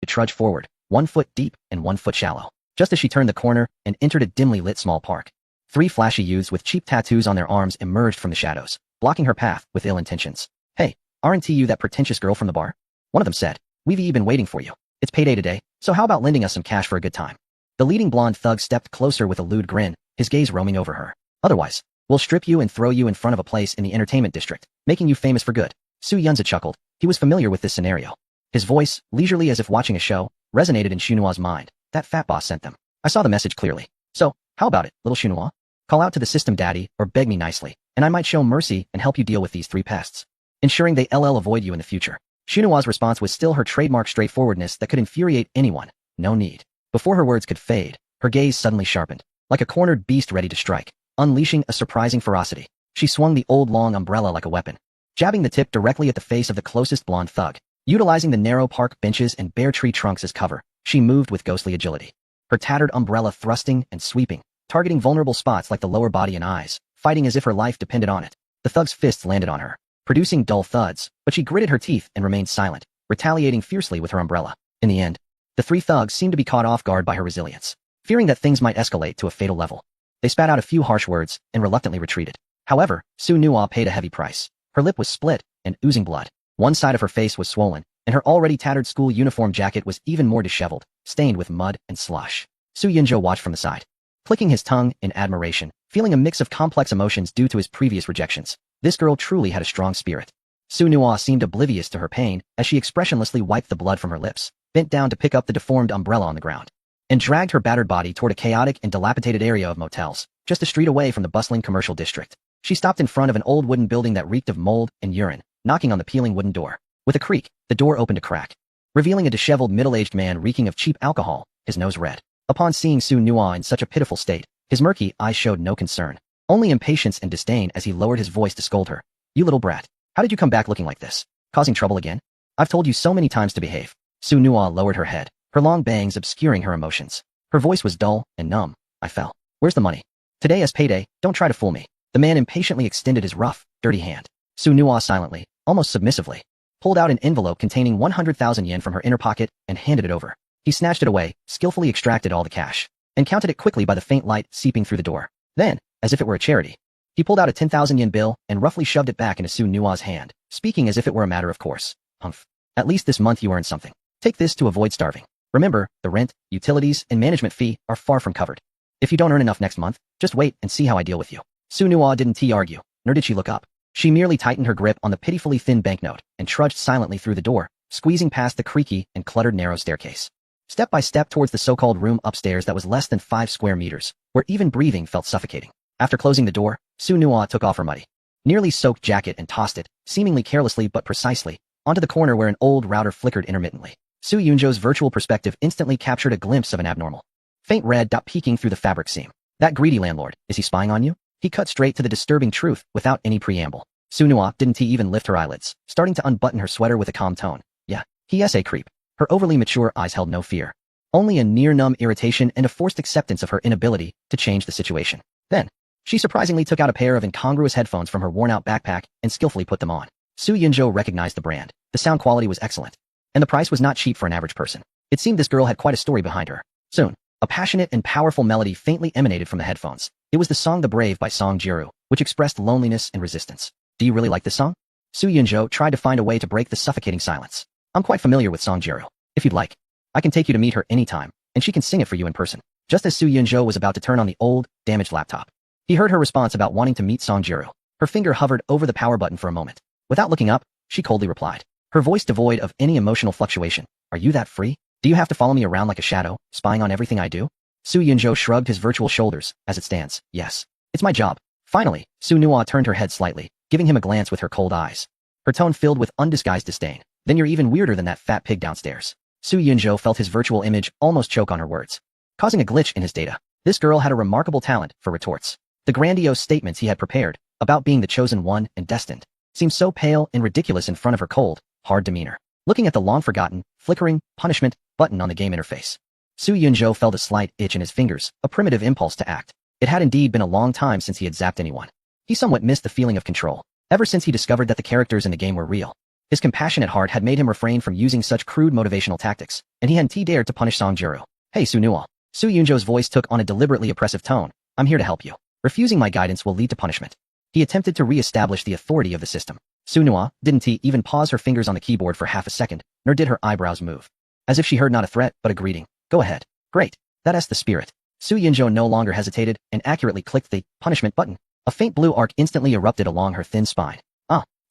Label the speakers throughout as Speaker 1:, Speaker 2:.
Speaker 1: to trudge forward, 1 foot deep and 1 foot shallow. Just as she turned the corner and entered a dimly lit small park, 3 flashy youths with cheap tattoos on their arms emerged from the shadows, blocking her path with ill intentions. "Hey, aren't you that pretentious girl from the bar?" one of them said. "We've been waiting for you. It's payday today, so how about lending us some cash for a good time?" The leading blonde thug stepped closer with a lewd grin, his gaze roaming over her. "Otherwise, we'll strip you and throw you in front of a place in the entertainment district, making you famous for good." Su Yunza chuckled. He was familiar with this scenario. His voice, leisurely as if watching a show, resonated in Shunua's mind. That fat boss sent them. I saw the message clearly. So, how about it, little Shunua? Call out to the system daddy, or beg me nicely, and I might show mercy and help you deal with these 3 pests, ensuring they avoid you in the future. Shunua's response was still her trademark straightforwardness that could infuriate anyone. No need. Before her words could fade, her gaze suddenly sharpened, like a cornered beast ready to strike, unleashing a surprising ferocity. She swung the old long umbrella like a weapon, jabbing the tip directly at the face of the closest blonde thug. Utilizing the narrow park benches and bare tree trunks as cover, she moved with ghostly agility, her tattered umbrella thrusting and sweeping, targeting vulnerable spots like the lower body and eyes, fighting as if her life depended on it. The thug's fists landed on her, producing dull thuds, but she gritted her teeth and remained silent, retaliating fiercely with her umbrella. In the end, the 3 thugs seemed to be caught off guard by her resilience. Fearing that things might escalate to a fatal level, they spat out a few harsh words and reluctantly retreated. However, Su Nua paid a heavy price. Her lip was split and oozing blood. One side of her face was swollen, and her already tattered school uniform jacket was even more disheveled, stained with mud and slush. Su Yunjo watched from the side, clicking his tongue in admiration, feeling a mix of complex emotions due to his previous rejections. This girl truly had a strong spirit. Su Nua seemed oblivious to her pain as she expressionlessly wiped the blood from her lips, bent down to pick up the deformed umbrella on the ground, and dragged her battered body toward a chaotic and dilapidated area of motels, just a street away from the bustling commercial district. She stopped in front of an old wooden building that reeked of mold and urine, knocking on the peeling wooden door. With a creak, the door opened a crack, revealing a disheveled middle-aged man reeking of cheap alcohol, his nose red. Upon seeing Su Nua in such a pitiful state, his murky eyes showed no concern, only impatience and disdain as he lowered his voice to scold her. "You little brat, how did you come back looking like this? Causing trouble again? I've told you so many times to behave." Su Nua lowered her head, her long bangs obscuring her emotions. Her voice was dull and numb. "I fell. Where's the money? Today is payday, don't try to fool me." The man impatiently extended his rough, dirty hand. Su Nua silently, almost submissively, pulled out an envelope containing 100,000 yen from her inner pocket and handed it over. He snatched it away, skillfully extracted all the cash, and counted it quickly by the faint light seeping through the door. Then, as if it were a charity, he pulled out a 10,000 yen bill and roughly shoved it back into Su Nua's hand, speaking as if it were a matter of course. "Humph. At least this month you earned something. Take this to avoid starving. Remember, the rent, utilities, and management fee are far from covered. If you don't earn enough next month, just wait and see how I deal with you." Su Nua didn't argue, nor did she look up. She merely tightened her grip on the pitifully thin banknote and trudged silently through the door, squeezing past the creaky and cluttered narrow staircase, step by step towards the so-called room upstairs that was less than 5 square meters, where even breathing felt suffocating. After closing the door, Su Nua took off her muddy, nearly soaked jacket and tossed it, seemingly carelessly but precisely, onto the corner where an old router flickered intermittently. Su Yunjo's virtual perspective instantly captured a glimpse of an abnormal, faint red dot peeking through the fabric seam. "That greedy landlord, is he spying on you?" He cut straight to the disturbing truth without any preamble. Su Nua didn't even lift her eyelids, starting to unbutton her sweater with a calm tone. "Yeah, he's a creep." Her overly mature eyes held no fear, only a near-numb irritation and a forced acceptance of her inability to change the situation. Then, she surprisingly took out a pair of incongruous headphones from her worn-out backpack and skillfully put them on. Su Yunjo recognized the brand. The sound quality was excellent, and the price was not cheap for an average person. It seemed this girl had quite a story behind her. Soon, a passionate and powerful melody faintly emanated from the headphones. It was the song The Brave by Song Jiru, which expressed loneliness and resistance. "Do you really like this song?" Su Yunjo tried to find a way to break the suffocating silence. "I'm quite familiar with Song Jiru. If you'd like, I can take you to meet her anytime, and she can sing it for you in person." Just as Su Yunjo was about to turn on the old, damaged laptop, he heard her response about wanting to meet Song Jiru. Her finger hovered over the power button for a moment. Without looking up, she coldly replied, her voice devoid of any emotional fluctuation. "Are you that free? Do you have to follow me around like a shadow, spying on everything I do?" Su Yunjo shrugged his virtual shoulders. "As it stands, yes. It's my job." Finally, Su Nua turned her head slightly, giving him a glance with her cold eyes, her tone filled with undisguised disdain. "Then you're even weirder than that fat pig downstairs." Su Yunjo felt his virtual image almost choke on her words, causing a glitch in his data. This girl had a remarkable talent for retorts. The grandiose statements he had prepared about being the chosen one and destined seemed so pale and ridiculous in front of her cold, hard demeanor. Looking at the long-forgotten, flickering, punishment button on the game interface, Su Yunjo felt a slight itch in his fingers, a primitive impulse to act. It had indeed been a long time since he had zapped anyone. He somewhat missed the feeling of control, ever since he discovered that the characters in the game were real. His compassionate heart had made him refrain from using such crude motivational tactics, and he hadn't dared to punish Song Juru. Hey Su Nuo. Su Yunjo's voice took on a deliberately oppressive tone. I'm here to help you. Refusing my guidance will lead to punishment. He attempted to re-establish the authority of the system. Su Nuo didn't even pause her fingers on the keyboard for half a second, nor did her eyebrows move. As if she heard not a threat, but a greeting. Go ahead. Great. That's the spirit. Su Yunjo no longer hesitated and accurately clicked the punishment button. A faint blue arc instantly erupted along her thin spine.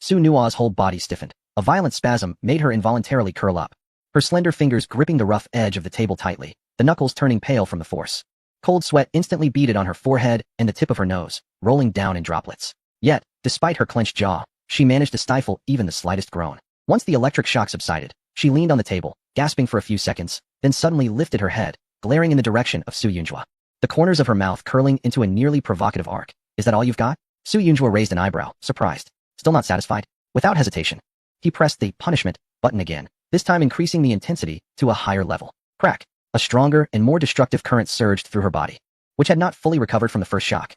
Speaker 1: Su Nuo's whole body stiffened. A violent spasm made her involuntarily curl up. Her slender fingers gripping the rough edge of the table tightly, the knuckles turning pale from the force. Cold sweat instantly beaded on her forehead and the tip of her nose, rolling down in droplets. Yet, despite her clenched jaw, she managed to stifle even the slightest groan. Once the electric shock subsided, she leaned on the table, gasping for a few seconds, then suddenly lifted her head, glaring in the direction of Su Yunjo. The corners of her mouth curling into a nearly provocative arc. Is that all you've got? Su Yunjo raised an eyebrow, surprised. Still not satisfied? Without hesitation, he pressed the punishment button again, this time increasing the intensity to a higher level. Crack. A stronger and more destructive current surged through her body, which had not fully recovered from the first shock.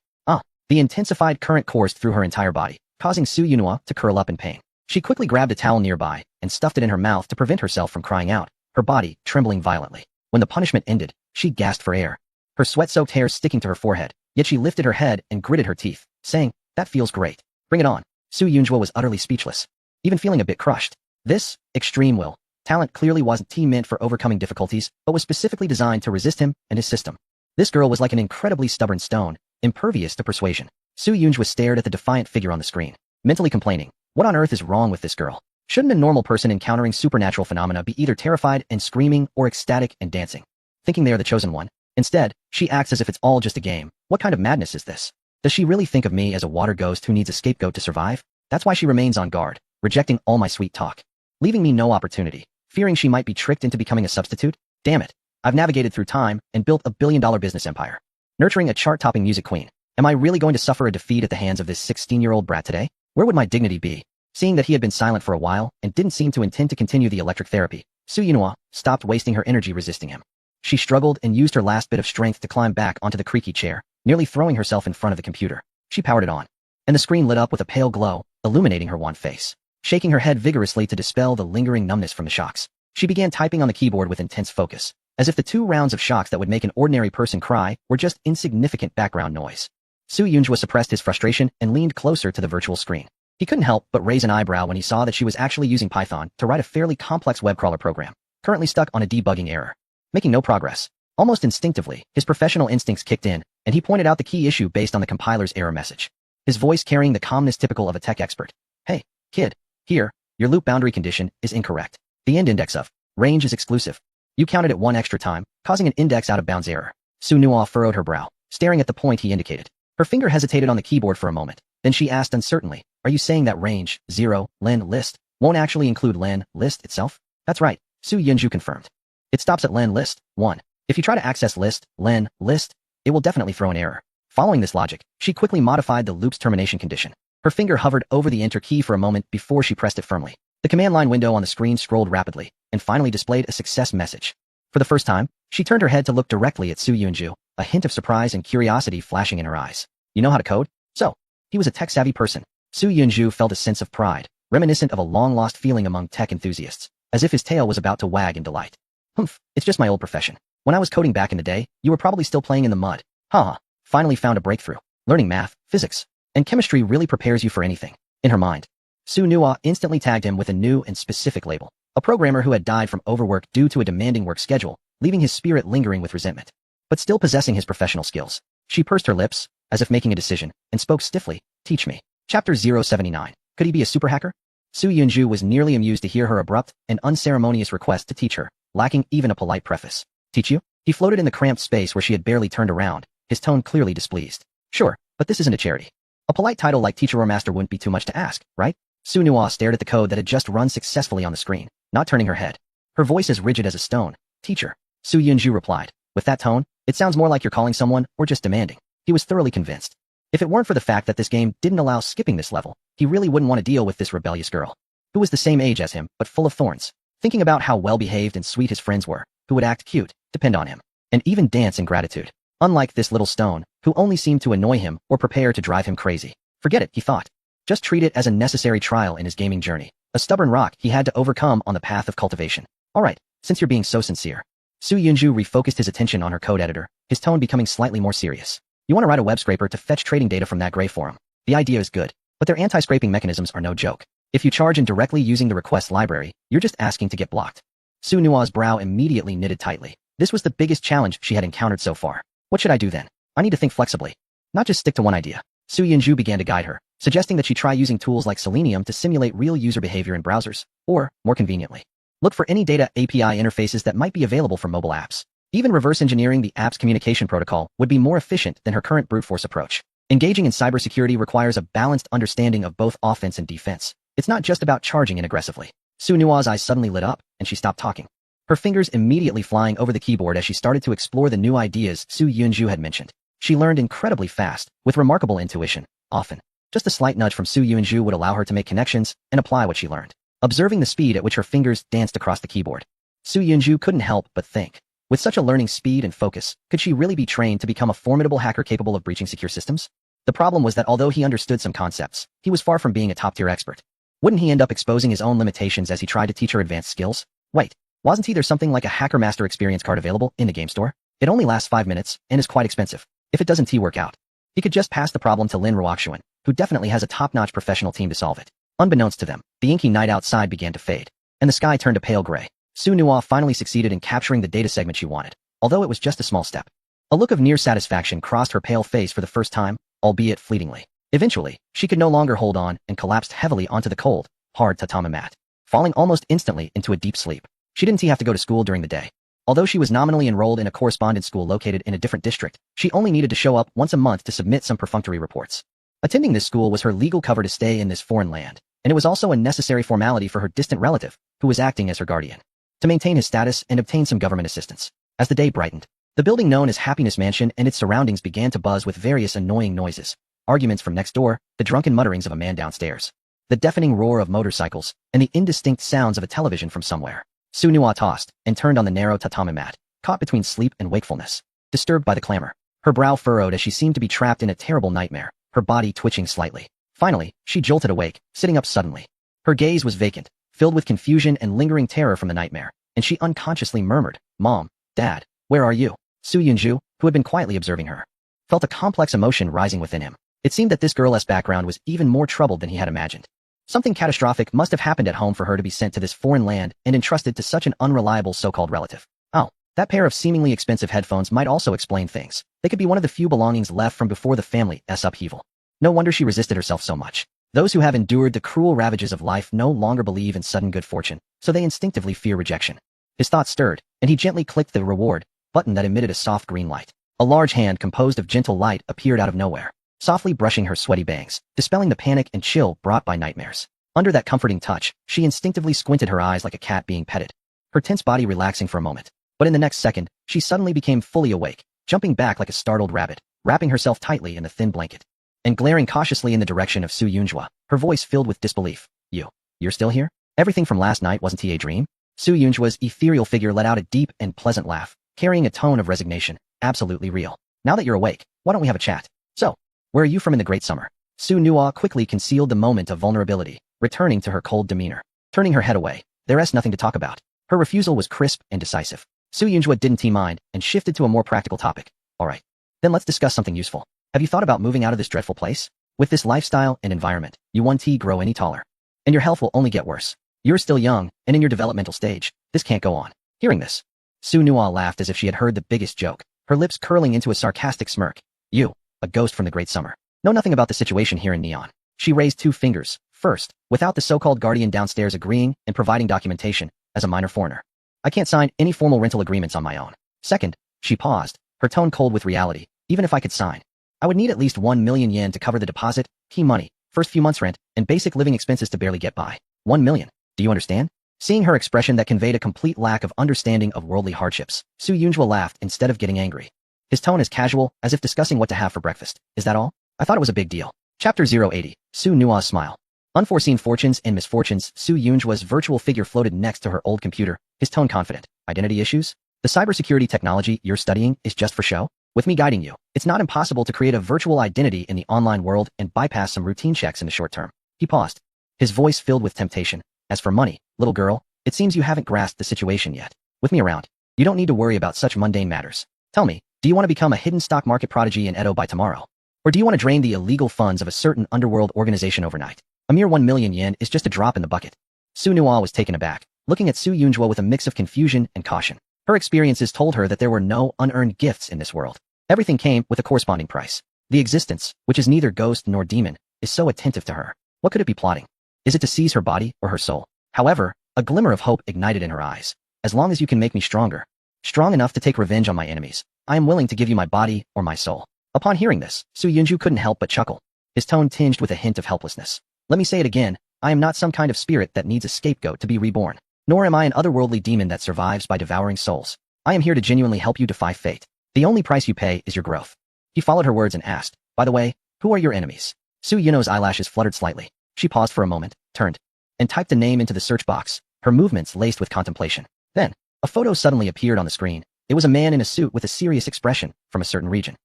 Speaker 1: The intensified current coursed through her entire body, causing Su Yunjo to curl up in pain. She quickly grabbed a towel nearby and stuffed it in her mouth to prevent herself from crying out, her body trembling violently. When the punishment ended, she gasped for air, her sweat-soaked hair sticking to her forehead, yet she lifted her head and gritted her teeth, saying, that feels great. Bring it on. Su Yunjo was utterly speechless, even feeling a bit crushed. This extreme will talent clearly wasn't meant for overcoming difficulties, but was specifically designed to resist him and his system. This girl was like an incredibly stubborn stone, impervious to persuasion. Su Yunjo stared at the defiant figure on the screen, mentally complaining, what on earth is wrong with this girl? Shouldn't a normal person encountering supernatural phenomena be either terrified and screaming or ecstatic and dancing, thinking they are the chosen one? Instead, she acts as if it's all just a game. What kind of madness is this? Does she really think of me as a water ghost who needs a scapegoat to survive? That's why she remains on guard, rejecting all my sweet talk, leaving me no opportunity, fearing she might be tricked into becoming a substitute? Damn it. I've navigated through time and built a billion-dollar business empire, nurturing a chart-topping music queen. Am I really going to suffer a defeat at the hands of this 16-year-old brat today? Where would my dignity be? Seeing that he had been silent for a while and didn't seem to intend to continue the electric therapy, Su Yunjo stopped wasting her energy resisting him. She struggled and used her last bit of strength to climb back onto the creaky chair, nearly throwing herself in front of the computer. She powered it on, and the screen lit up with a pale glow, illuminating her wan face. Shaking her head vigorously to dispel the lingering numbness from the shocks, she began typing on the keyboard with intense focus, as if the 2 rounds of shocks that would make an ordinary person cry were just insignificant background noise. Su Yunjo suppressed his frustration and leaned closer to the virtual screen. He couldn't help but raise an eyebrow when he saw that she was actually using Python to write a fairly complex web crawler program, currently stuck on a debugging error, making no progress. Almost instinctively, his professional instincts kicked in, and he pointed out the key issue based on the compiler's error message, his voice carrying the calmness typical of a tech expert. Hey, kid, here, your loop boundary condition is incorrect. The end index of range is exclusive. You counted it 1 extra time, causing an index out of bounds error. Su Nuo furrowed her brow, staring at the point he indicated. Her finger hesitated on the keyboard for a moment, then she asked uncertainly, are you saying that range 0 len list won't actually include len list itself? That's right, Su Yunjo confirmed. It stops at len list 1. If you try to access list len list, it will definitely throw an error. Following this logic, she quickly modified the loop's termination condition. Her finger hovered over the enter key for a moment before she pressed it firmly. The command line window on the screen scrolled rapidly, and finally displayed a success message. For the first time, she turned her head to look directly at Su Yunjo, a hint of surprise and curiosity flashing in her eyes. You know how to code? So, he was a tech-savvy person. Su Yunjo felt a sense of pride, reminiscent of a long-lost feeling among tech enthusiasts, as if his tail was about to wag in delight. Humph, it's just my old profession. When I was coding back in the day, you were probably still playing in the mud. Haha, finally found a breakthrough. Learning math, physics, and chemistry really prepares you for anything. In her mind, Su Nuo instantly tagged him with a new and specific label, a programmer who had died from overwork due to a demanding work schedule, leaving his spirit lingering with resentment. But still possessing his professional skills, she pursed her lips, as if making a decision, and spoke stiffly, teach me. Chapter 079. Could he be a super hacker? Su Yunjo was nearly amused to hear her abrupt and unceremonious request to teach her, lacking even a polite preface. Teach you? He floated in the cramped space where she had barely turned around, his tone clearly displeased. Sure, but this isn't a charity. A polite title like teacher or master wouldn't be too much to ask, right? Su Nuo stared at the code that had just run successfully on the screen, not turning her head. Her voice as rigid as a stone. Teacher. Su Yunjo replied. With that tone, it sounds more like you're calling someone or just demanding. He was thoroughly convinced. If it weren't for the fact that this game didn't allow skipping this level, he really wouldn't want to deal with this rebellious girl, who was the same age as him, but full of thorns. Thinking about how well-behaved and sweet his friends were, who would act cute, depend on him, and even dance in gratitude. Unlike this little stone, who only seemed to annoy him or prepare to drive him crazy. Forget it, he thought. Just treat it as a necessary trial in his gaming journey. A stubborn rock he had to overcome on the path of cultivation. Alright, since you're being so sincere. Su Yunju refocused his attention on her code editor, his tone becoming slightly more serious. You want to write a web scraper to fetch trading data from that gray forum. The idea is good, but their anti-scraping mechanisms are no joke. If you charge indirectly using the request library, you're just asking to get blocked. Su Nua's brow immediately knitted tightly. This was the biggest challenge she had encountered so far. What should I do then? I need to think flexibly. Not just stick to one idea. Su Yunju began to guide her, suggesting that she try using tools like Selenium to simulate real user behavior in browsers, or, more conveniently, look for any data API interfaces that might be available for mobile apps. Even reverse engineering the app's communication protocol would be more efficient than her current brute force approach. Engaging in cybersecurity requires a balanced understanding of both offense and defense. It's not just about charging in aggressively. Su Nua's eyes suddenly lit up, and she stopped talking. Her fingers immediately flying over the keyboard as she started to explore the new ideas Su Yunju had mentioned. She learned incredibly fast, with remarkable intuition, often. Just a slight nudge from Su Yunju would allow her to make connections and apply what she learned. Observing the speed at which her fingers danced across the keyboard, Su Yunju couldn't help but think. With such a learning speed and focus, could she really be trained to become a formidable hacker capable of breaching secure systems? The problem was that although he understood some concepts, he was far from being a top-tier expert. Wouldn't he end up exposing his own limitations as he tried to teach her advanced skills? Wait, wasn't there something like a Hacker Master experience card available in the game store? It only lasts 5 minutes and is quite expensive. If it doesn't work out, he could just pass the problem to Lin Ruoxuan, who definitely has a top-notch professional team to solve it. Unbeknownst to them, the inky night outside began to fade, and the sky turned a pale gray. Su Nua finally succeeded in capturing the data segment she wanted, although it was just a small step. A look of near satisfaction crossed her pale face for the first time, albeit fleetingly. Eventually, she could no longer hold on and collapsed heavily onto the cold, hard tatami mat, falling almost instantly into a deep sleep. She didn't have to go to school during the day. Although she was nominally enrolled in a correspondence school located in a different district, she only needed to show up once a month to submit some perfunctory reports. Attending this school was her legal cover to stay in this foreign land, and it was also a necessary formality for her distant relative, who was acting as her guardian, to maintain his status and obtain some government assistance. As the day brightened, the building known as Happiness Mansion and its surroundings began to buzz with various annoying noises, arguments from next door, the drunken mutterings of a man downstairs, the deafening roar of motorcycles, and the indistinct sounds of a television from somewhere. Su Nua tossed and turned on the narrow tatami mat, caught between sleep and wakefulness, disturbed by the clamor. Her brow furrowed as she seemed to be trapped in a terrible nightmare, her body twitching slightly. Finally, she jolted awake, sitting up suddenly. Her gaze was vacant, filled with confusion and lingering terror from the nightmare, and she unconsciously murmured, "Mom, Dad, where are you?" Su Yunju, who had been quietly observing her, felt a complex emotion rising within him. It seemed that this girl's background was even more troubled than he had imagined. Something catastrophic must have happened at home for her to be sent to this foreign land and entrusted to such an unreliable so-called relative. Oh, that pair of seemingly expensive headphones might also explain things. They could be one of the few belongings left from before the family's upheaval. No wonder she resisted herself so much. Those who have endured the cruel ravages of life no longer believe in sudden good fortune, so they instinctively fear rejection. His thoughts stirred, and he gently clicked the reward button that emitted a soft green light. A large hand composed of gentle light appeared out of nowhere, softly brushing her sweaty bangs, dispelling the panic and chill brought by nightmares. Under that comforting touch, she instinctively squinted her eyes like a cat being petted, her tense body relaxing for a moment. But in the next second, she suddenly became fully awake, jumping back like a startled rabbit, wrapping herself tightly in the thin blanket, and glaring cautiously in the direction of Su Yunjua, her voice filled with disbelief. You're still here? Everything from last night wasn't a dream? Su Yunjua's ethereal figure let out a deep and pleasant laugh, carrying a tone of resignation, absolutely real. Now that you're awake, why don't we have a chat? So, where are you from in the great summer? Su Nua quickly concealed the moment of vulnerability, returning to her cold demeanor. Turning her head away, there's nothing to talk about. Her refusal was crisp and decisive. Su Yunjua didn't mind and shifted to a more practical topic. Alright, then let's discuss something useful. Have you thought about moving out of this dreadful place? With this lifestyle and environment, you won't grow any taller. And your health will only get worse. You're still young, and in your developmental stage. This can't go on. Hearing this, Su Nua laughed as if she had heard the biggest joke, her lips curling into a sarcastic smirk. You, a ghost from the great summer, know nothing about the situation here in Neon. She raised 2 fingers. First, without the so-called guardian downstairs agreeing and providing documentation, as a minor foreigner, I can't sign any formal rental agreements on my own. Second, she paused, her tone cold with reality. Even if I could sign, I would need at least 1 million yen to cover the deposit, key money, first few months' rent, and basic living expenses to barely get by. 1 million. Do you understand? Seeing her expression that conveyed a complete lack of understanding of worldly hardships, Su Yunjua laughed instead of getting angry. His tone as casual, as if discussing what to have for breakfast. Is that all? I thought it was a big deal. Chapter 080. Su Nua's smile. Unforeseen fortunes and misfortunes. Su Yunjua's virtual figure floated next to her old computer, his tone confident. Identity issues? The cybersecurity technology you're studying is just for show? With me guiding you, it's not impossible to create a virtual identity in the online world and bypass some routine checks in the short term. He paused, his voice filled with temptation, As for money, little girl, it seems you haven't grasped the situation yet. With me around, you don't need to worry about such mundane matters. Tell me, do you want to become a hidden stock market prodigy in Edo by tomorrow? Or do you want to drain the illegal funds of a certain underworld organization overnight? A mere 1 million yen is just a drop in the bucket. Su Nua was taken aback, looking at Su Yunjuo with a mix of confusion and caution. Her experiences told her that there were no unearned gifts in this world. Everything came with a corresponding price. The existence, which is neither ghost nor demon, is so attentive to her. What could it be plotting? Is it to seize her body or her soul? However, a glimmer of hope ignited in her eyes. As long as you can make me stronger, strong enough to take revenge on my enemies, I am willing to give you my body or my soul. Upon hearing this, Su Yunju couldn't help but chuckle, his tone tinged with a hint of helplessness. Let me say it again, I am not some kind of spirit that needs a scapegoat to be reborn. Nor am I an otherworldly demon that survives by devouring souls. I am here to genuinely help you defy fate. The only price you pay is your growth. He followed her words and asked, by the way, who are your enemies? Su Yuno's eyelashes fluttered slightly. She paused for a moment, turned, and typed a name into the search box, her movements laced with contemplation. Then, a photo suddenly appeared on the screen. It was a man in a suit with a serious expression from a certain region.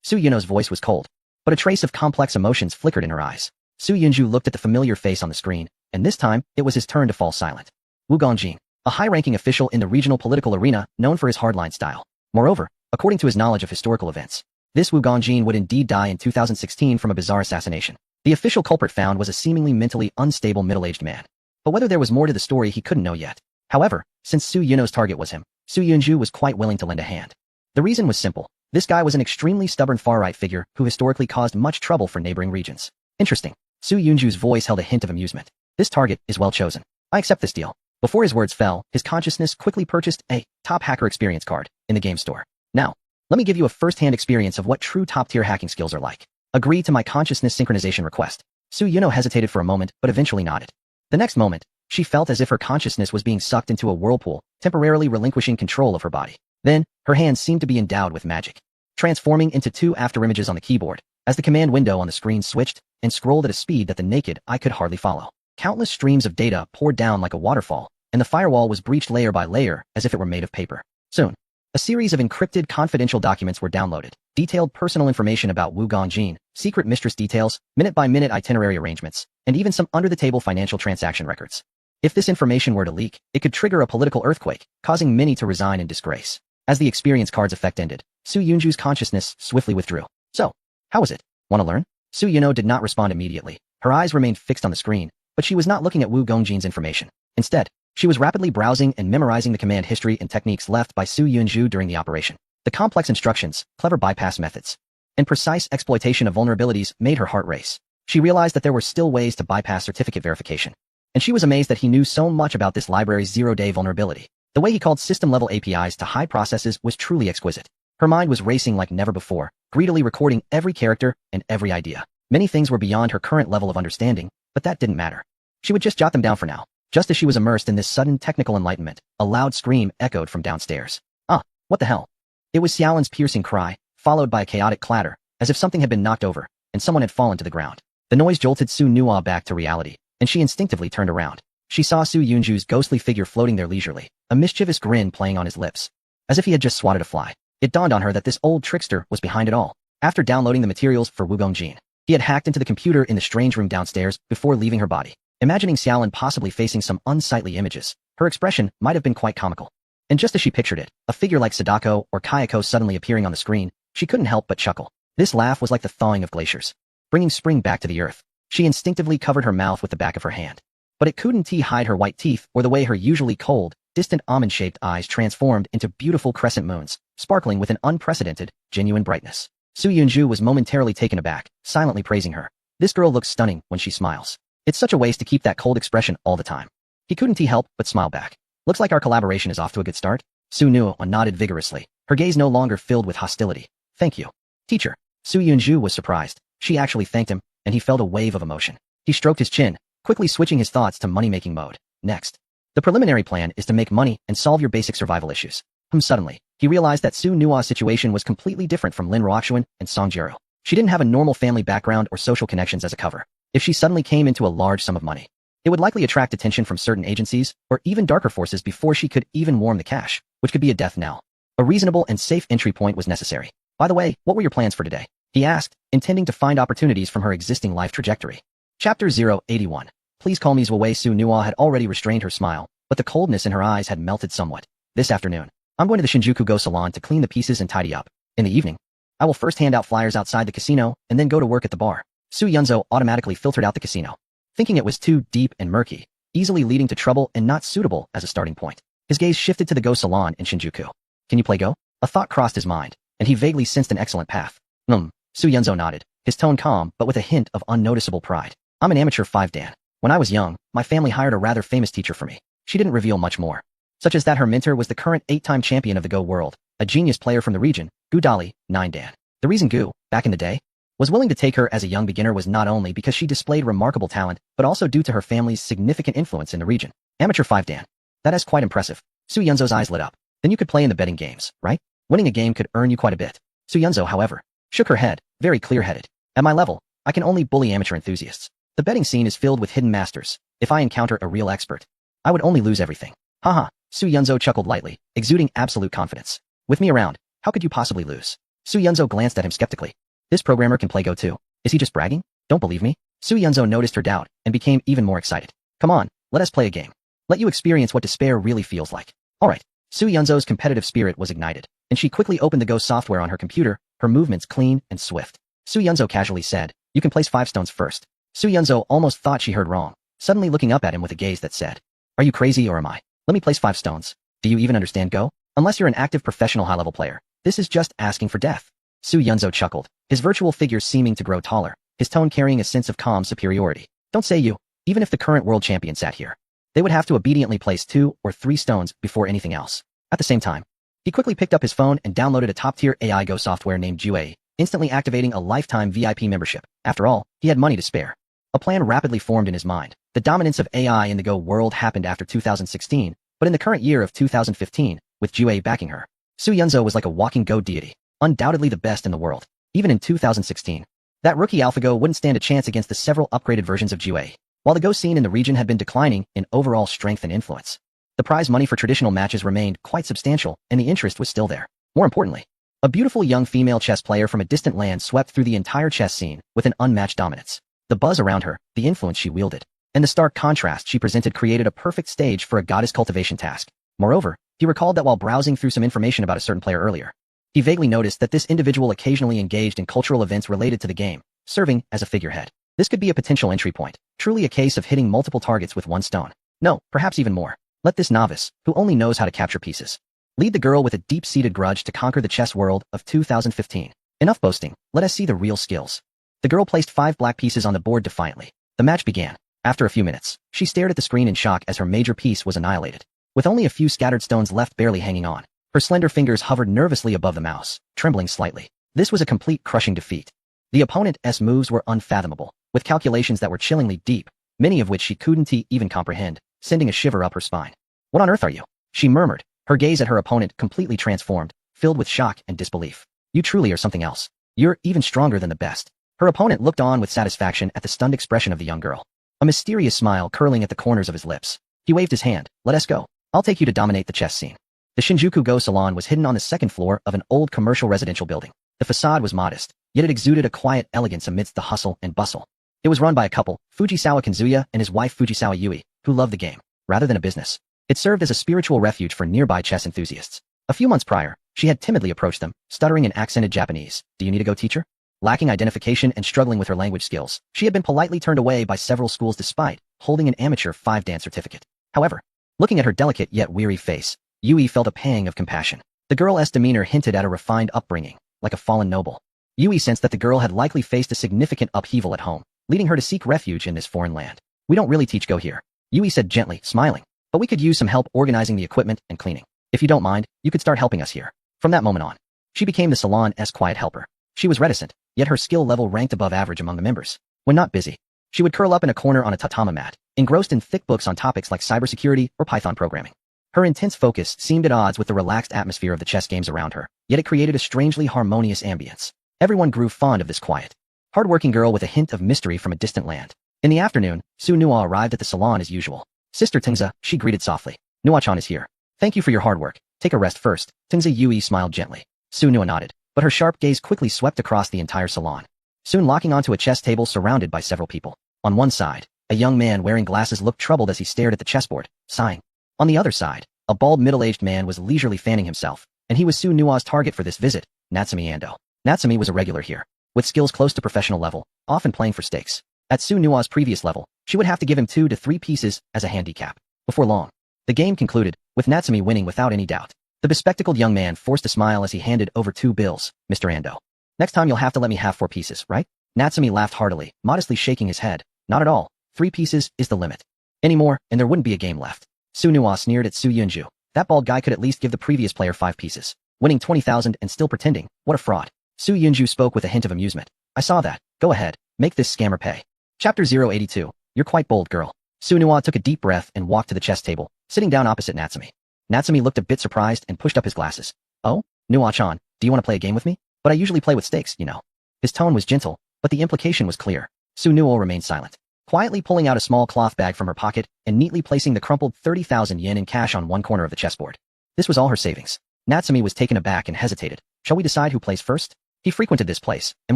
Speaker 1: Su Yuno's voice was cold, but a trace of complex emotions flickered in her eyes. Su Yunju looked at the familiar face on the screen, and this time, it was his turn to fall silent. Wu Gongjin, a high-ranking official in the regional political arena known for his hardline style. Moreover, according to his knowledge of historical events, this Wu Gongjin would indeed die in 2016 from a bizarre assassination. The official culprit found was a seemingly mentally unstable middle-aged man. But whether there was more to the story he couldn't know yet. However, since Su Yuno's target was him, Su Yunju was quite willing to lend a hand. The reason was simple. This guy was an extremely stubborn far-right figure who historically caused much trouble for neighboring regions. Interesting. Su Yunju's voice held a hint of amusement. This target is well chosen. I accept this deal. Before his words fell, his consciousness quickly purchased a top hacker experience card in the game store. Now, let me give you a first-hand experience of what true top-tier hacking skills are like. Agree to my consciousness synchronization request. Su Yuno hesitated for a moment, but eventually nodded. The next moment, she felt as if her consciousness was being sucked into a whirlpool, temporarily relinquishing control of her body. Then, her hands seemed to be endowed with magic, transforming into 2 afterimages on the keyboard, as the command window on the screen switched and scrolled at a speed that the naked eye could hardly follow. Countless streams of data poured down like a waterfall, and the firewall was breached layer by layer as if it were made of paper. Soon, a series of encrypted confidential documents were downloaded, detailed personal information about Wu Gongjin, secret mistress details, minute-by-minute itinerary arrangements, and even some under-the-table financial transaction records. If this information were to leak, it could trigger a political earthquake, causing many to resign in disgrace. As the experience card's effect ended, Su Yunju's consciousness swiftly withdrew. So, how was it? Want to learn? Su Yuno did not respond immediately. Her eyes remained fixed on the screen, but she was not looking at Wu Gongjin's information. Instead, she was rapidly browsing and memorizing the command history and techniques left by Su Yunju during the operation. The complex instructions, clever bypass methods, and precise exploitation of vulnerabilities made her heart race. She realized that there were still ways to bypass certificate verification. And she was amazed that he knew so much about this library's zero-day vulnerability. The way he called system-level APIs to high processes was truly exquisite. Her mind was racing like never before, greedily recording every character and every idea. Many things were beyond her current level of understanding, but that didn't matter. She would just jot them down for now. Just as she was immersed in this sudden technical enlightenment, a loud scream echoed from downstairs. Ah, what the hell? It was Xiaolin's piercing cry, followed by a chaotic clatter, as if something had been knocked over, and someone had fallen to the ground. The noise jolted Su Nua back to reality, and she instinctively turned around. She saw Su Yunju's ghostly figure floating there leisurely, a mischievous grin playing on his lips, as if he had just swatted a fly. It dawned on her that this old trickster was behind it all. After downloading the materials for Wu Gongjin, he had hacked into the computer in the strange room downstairs before leaving her body. Imagining Xiaolin possibly facing some unsightly images, her expression might have been quite comical. And just as she pictured it, a figure like Sadako or Kayako suddenly appearing on the screen, she couldn't help but chuckle. This laugh was like the thawing of glaciers, bringing spring back to the earth. She instinctively covered her mouth with the back of her hand. But it couldn't hide her white teeth or the way her usually cold, distant almond-shaped eyes transformed into beautiful crescent moons, sparkling with an unprecedented, genuine brightness. Su Yunju was momentarily taken aback, silently praising her. This girl looks stunning when she smiles. It's such a waste to keep that cold expression all the time. He couldn't help but smile back. Looks like our collaboration is off to a good start. Su Nua nodded vigorously, her gaze no longer filled with hostility. Thank you, teacher. Su Yunju was surprised. She actually thanked him, and he felt a wave of emotion. He stroked his chin, quickly switching his thoughts to money-making mode. Next, the preliminary plan is to make money and solve your basic survival issues. Suddenly, he realized that Su Nua's situation was completely different from Lin Roxuan and Song Jiro. She didn't have a normal family background or social connections as a cover. If she suddenly came into a large sum of money, it would likely attract attention from certain agencies or even darker forces before she could even warm the cash, which could be a death knell. A reasonable and safe entry point was necessary. By the way, what were your plans for today? He asked, intending to find opportunities from her existing life trajectory. Chapter 081. Please call me Zhuwei. Su Nua had already restrained her smile, but the coldness in her eyes had melted somewhat. This afternoon, I'm going to the Shinjuku Go Salon to clean the pieces and tidy up. In the evening, I will first hand out flyers outside the casino and then go to work at the bar. Su Yunzo automatically filtered out the casino, thinking it was too deep and murky, easily leading to trouble and not suitable as a starting point. His gaze shifted to the Go Salon in Shinjuku. Can you play Go? A thought crossed his mind, and he vaguely sensed an excellent path. Su Yunzo nodded, his tone calm but with a hint of unnoticeable pride. I'm an amateur 5 dan. When I was young, my family hired a rather famous teacher for me. She didn't reveal much more, such as that her mentor was the current 8-time champion of the Go world, a genius player from the region, Gu Dali, 9 dan. The reason Gu, back in the day, was willing to take her as a young beginner was not only because she displayed remarkable talent, but also due to her family's significant influence in the region. Amateur 5 dan. That is quite impressive. Su Yunzo's eyes lit up. Then you could play in the betting games, right? Winning a game could earn you quite a bit. Su Yunzo, however, shook her head, very clear-headed. At my level, I can only bully amateur enthusiasts. The betting scene is filled with hidden masters. If I encounter a real expert, I would only lose everything. Haha, Su Yunzo chuckled lightly, exuding absolute confidence. With me around, how could you possibly lose? Su Yunzo glanced at him skeptically. This programmer can play Go too. Is he just bragging? Don't believe me? Su Yunzo noticed her doubt and became even more excited. Come on, let us play a game. Let you experience what despair really feels like. Alright. Su Yunzo's competitive spirit was ignited, and she quickly opened the Go software on her computer, her movements clean and swift. Su Yunzo casually said, you can place 5 stones first. Su Yunzo almost thought she heard wrong, suddenly looking up at him with a gaze that said, are you crazy or am I? Let me place 5 stones. Do you even understand Go? Unless you're an active professional high-level player, this is just asking for death. Su Yunzo chuckled, his virtual figure seeming to grow taller, his tone carrying a sense of calm superiority. Don't say you, even if the current world champion sat here. They would have to obediently place 2 or 3 stones before anything else. At the same time, he quickly picked up his phone and downloaded a top-tier AI Go software named Zhuwei, instantly activating a lifetime VIP membership. After all, he had money to spare. A plan rapidly formed in his mind. The dominance of AI in the Go world happened after 2016, but in the current year of 2015, with Zhuwei backing her, Su Yunzo was like a walking Go deity, undoubtedly the best in the world. Even in 2016, that rookie AlphaGo wouldn't stand a chance against the several upgraded versions of Zhuwei. While the Go scene in the region had been declining in overall strength and influence, the prize money for traditional matches remained quite substantial, and the interest was still there. More importantly, a beautiful young female chess player from a distant land swept through the entire chess scene with an unmatched dominance. The buzz around her, the influence she wielded, and the stark contrast she presented created a perfect stage for a goddess cultivation task. Moreover, he recalled that while browsing through some information about a certain player earlier, he vaguely noticed that this individual occasionally engaged in cultural events related to the game, serving as a figurehead. This could be a potential entry point, truly a case of hitting multiple targets with 1 stone. No, perhaps even more. Let this novice, who only knows how to capture pieces, lead the girl with a deep-seated grudge to conquer the chess world of 2015. Enough boasting, let us see the real skills. The girl placed 5 black pieces on the board defiantly. The match began. After a few minutes, she stared at the screen in shock as her major piece was annihilated. With only a few scattered stones left barely hanging on, her slender fingers hovered nervously above the mouse, trembling slightly. This was a complete crushing defeat. The opponent's moves were unfathomable, with calculations that were chillingly deep, many of which she couldn't even comprehend, sending a shiver up her spine. What on earth are you? She murmured, her gaze at her opponent completely transformed, filled with shock and disbelief. You truly are something else. You're even stronger than the best. Her opponent looked on with satisfaction at the stunned expression of the young girl, a mysterious smile curling at the corners of his lips. He waved his hand. Let us go. I'll take you to dominate the chess scene. The Shinjuku Go Salon was hidden on the 2nd floor of an old commercial residential building. The facade was modest, yet it exuded a quiet elegance amidst the hustle and bustle. It was run by a couple, Fujisawa Kanzuya and his wife Fujisawa Yui, who loved the game, rather than a business. It served as a spiritual refuge for nearby chess enthusiasts. A few months prior, she had timidly approached them, stuttering in accented Japanese. Do you need a Go teacher? Lacking identification and struggling with her language skills, she had been politely turned away by several schools despite holding an amateur 5 dan certificate. However, looking at her delicate yet weary face, Yui felt a pang of compassion. The girl's demeanor hinted at a refined upbringing, like a fallen noble. Yui sensed that the girl had likely faced a significant upheaval at home, leading her to seek refuge in this foreign land. We don't really teach Go here, Yui said gently, smiling, but we could use some help organizing the equipment and cleaning. If you don't mind, you could start helping us here. From that moment on, she became the salon's quiet helper. She was reticent, yet her skill level ranked above average among the members. When not busy, she would curl up in a corner on a tatami mat, engrossed in thick books on topics like cybersecurity or Python programming. Her intense focus seemed at odds with the relaxed atmosphere of the chess games around her, yet it created a strangely harmonious ambience. Everyone grew fond of this quiet, hard-working girl with a hint of mystery from a distant land. In the afternoon, Su Nua arrived at the salon as usual. Sister Tingza, she greeted softly. Nua-chan is here. Thank you for your hard work. Take a rest first. Tingza Yui smiled gently. Su Nua nodded, but her sharp gaze quickly swept across the entire salon, soon locking onto a chess table surrounded by several people. On one side, A young man wearing glasses looked troubled as he stared at the chessboard, sighing. On the other side, a bald middle-aged man was leisurely fanning himself, and he was Su Nua's target for this visit, Natsumi Ando. Natsumi was a regular here, with skills close to professional level, often playing for stakes. At Su Nua's previous level, she would have to give him 2 to 3 pieces as a handicap. Before long, the game concluded, with Natsumi winning without any doubt. The bespectacled young man forced a smile as he handed over 2 bills. Mr. Ando. Next time you'll have to let me have 4 pieces, right? Natsumi laughed heartily, modestly shaking his head. Not at all. 3 pieces is the limit. Any more, and there wouldn't be a game left. Su Nua sneered at Su Yunju. That bald guy could at least give the previous player 5 pieces. Winning 20,000 and still pretending. What a fraud. Su Yunju spoke with a hint of amusement. I saw that. Go ahead. Make this scammer pay. Chapter 082. You're quite bold, girl. Su Nua took a deep breath and walked to the chess table, sitting down opposite Natsumi. Natsumi looked a bit surprised and pushed up his glasses. Oh? Nua-chan, do you want to play a game with me? But I usually play with stakes, you know. His tone was gentle, but the implication was clear. Su Nua remained silent, quietly pulling out a small cloth bag from her pocket and neatly placing the crumpled 30,000 yen in cash on one corner of the chessboard. This was all her savings. Natsumi was taken aback and hesitated. Shall we decide who plays first? He frequented this place and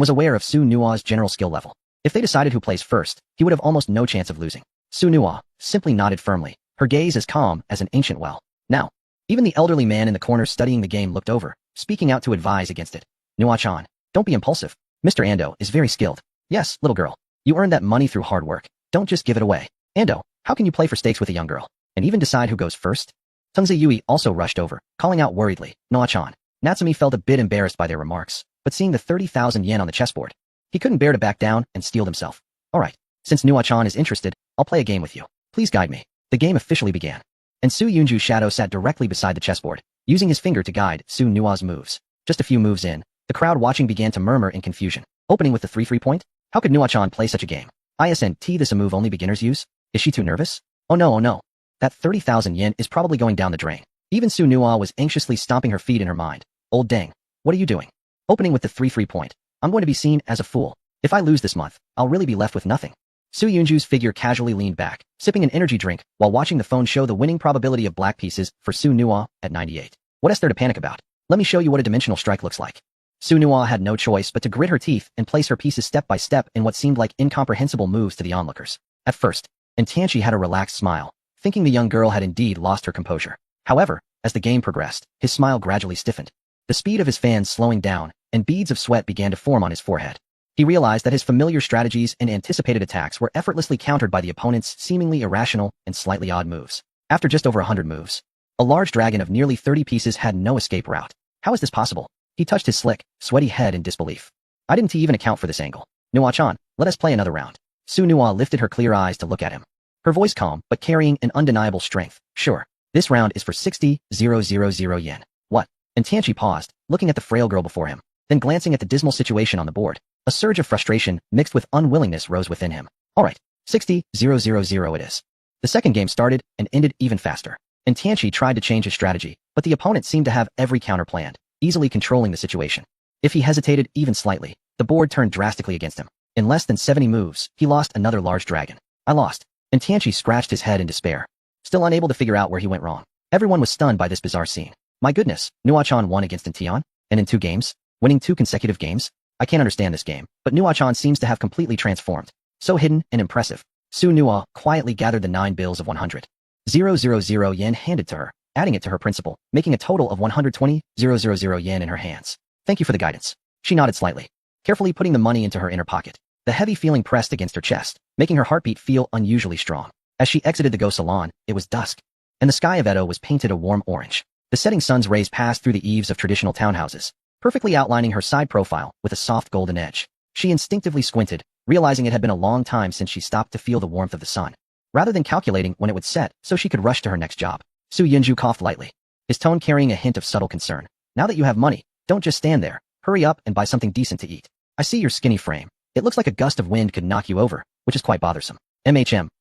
Speaker 1: was aware of Su Nua's general skill level. If they decided who plays first, he would have almost no chance of losing. Su Nua simply nodded firmly, her gaze as calm as an ancient well. Now, even the elderly man in the corner studying the game looked over, speaking out to advise against it. Nua-chan, don't be impulsive. Mr. Ando is very skilled. Yes, little girl. You earned that money through hard work. Don't just give it away. Ando, how can you play for stakes with a young girl? And even decide who goes first? Tungze Yui also rushed over, calling out worriedly, Nua-chan. Natsumi felt a bit embarrassed by their remarks, but seeing the 30,000 yen on the chessboard, he couldn't bear to back down and steel himself. Alright, since Nua-chan is interested, I'll play a game with you. Please guide me. The game officially began. And Su Yunju's shadow sat directly beside the chessboard, using his finger to guide Su Nua's moves. Just a few moves in, the crowd watching began to murmur in confusion. Opening with the 3-3 point? How could Nua-chan play such a game? ISNT, this a move only beginners use? Is she too nervous? Oh no. That 30,000 yen is probably going down the drain. Even Su Nua was anxiously stomping her feet in her mind. Old dang. What are you doing? Opening with the 3-3 point. I'm going to be seen as a fool. If I lose this month, I'll really be left with nothing. Su Yunju's figure casually leaned back, sipping an energy drink, while watching the phone show the winning probability of black pieces for Su Nua at 98. What is there to panic about? Let me show you what a dimensional strike looks like. Su Nua had no choice but to grit her teeth and place her pieces step by step in what seemed like incomprehensible moves to the onlookers. At first, Ntianchi had a relaxed smile, thinking the young girl had indeed lost her composure. However, as the game progressed, his smile gradually stiffened. The speed of his fans slowing down, and beads of sweat began to form on his forehead. He realized that his familiar strategies and anticipated attacks were effortlessly countered by the opponent's seemingly irrational and slightly odd moves. After just over 100 moves, a large dragon of nearly 30 pieces had no escape route. How is this possible? He touched his slick, sweaty head in disbelief. I didn't even account for this angle. Nua-chan, let us play another round. Su Nua lifted her clear eyes to look at him. Her voice calm, but carrying an undeniable strength. Sure. This round is for 60,000 yen. What? And Tianchi paused, looking at the frail girl before him, then glancing at the dismal situation on the board. A surge of frustration, mixed with unwillingness, rose within him. Alright, 60,000 it is. The second game started and ended even faster. And Tianchi tried to change his strategy, but the opponent seemed to have every counter planned, easily controlling the situation. If he hesitated even slightly, the board turned drastically against him. In less than 70 moves, he lost another large dragon. I lost. And Tianchi scratched his head in despair, still unable to figure out where he went wrong. Everyone was stunned by this bizarre scene. My goodness, Nua-chan won against Ntian? And in 2 games? Winning 2 consecutive games? I can't understand this game, but Nua-chan seems to have completely transformed. So hidden and impressive. Su Nua quietly gathered the 9 bills of 100,000 yen handed to her, adding it to her principal, making a total of 120,000 yen in her hands. Thank you for the guidance. She nodded slightly, carefully putting the money into her inner pocket. The heavy feeling pressed against her chest, making her heartbeat feel unusually strong. As she exited the Go Salon, it was dusk, and the sky of Edo was painted a warm orange. The setting sun's rays passed through the eaves of traditional townhouses, perfectly outlining her side profile with a soft golden edge. She instinctively squinted, realizing it had been a long time since she stopped to feel the warmth of the sun, rather than calculating when it would set so she could rush to her next job. Su Yunju coughed lightly, his tone carrying a hint of subtle concern. Now that you have money, don't just stand there. Hurry up and buy something decent to eat. I see your skinny frame. It looks like a gust of wind could knock you over, which is quite bothersome.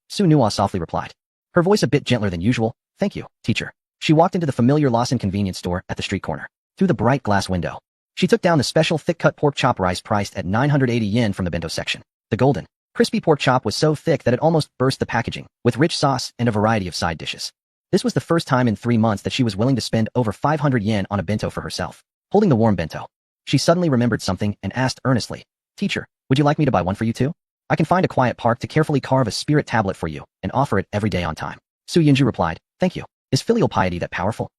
Speaker 1: Su Nua softly replied, her voice a bit gentler than usual. Thank you, teacher. She walked into the familiar Lawson convenience store at the street corner. Through the bright glass window, she took down the special thick-cut pork chop rice priced at 980 yen from the bento section. The golden, crispy pork chop was so thick that it almost burst the packaging, with rich sauce and a variety of side dishes. This was the first time in 3 months that she was willing to spend over 500 yen on a bento for herself. Holding the warm bento, she suddenly remembered something and asked earnestly, Teacher, would you like me to buy one for you too? I can find a quiet park to carefully carve a spirit tablet for you and offer it every day on time. Su Yinju replied, thank you. Is filial piety that powerful?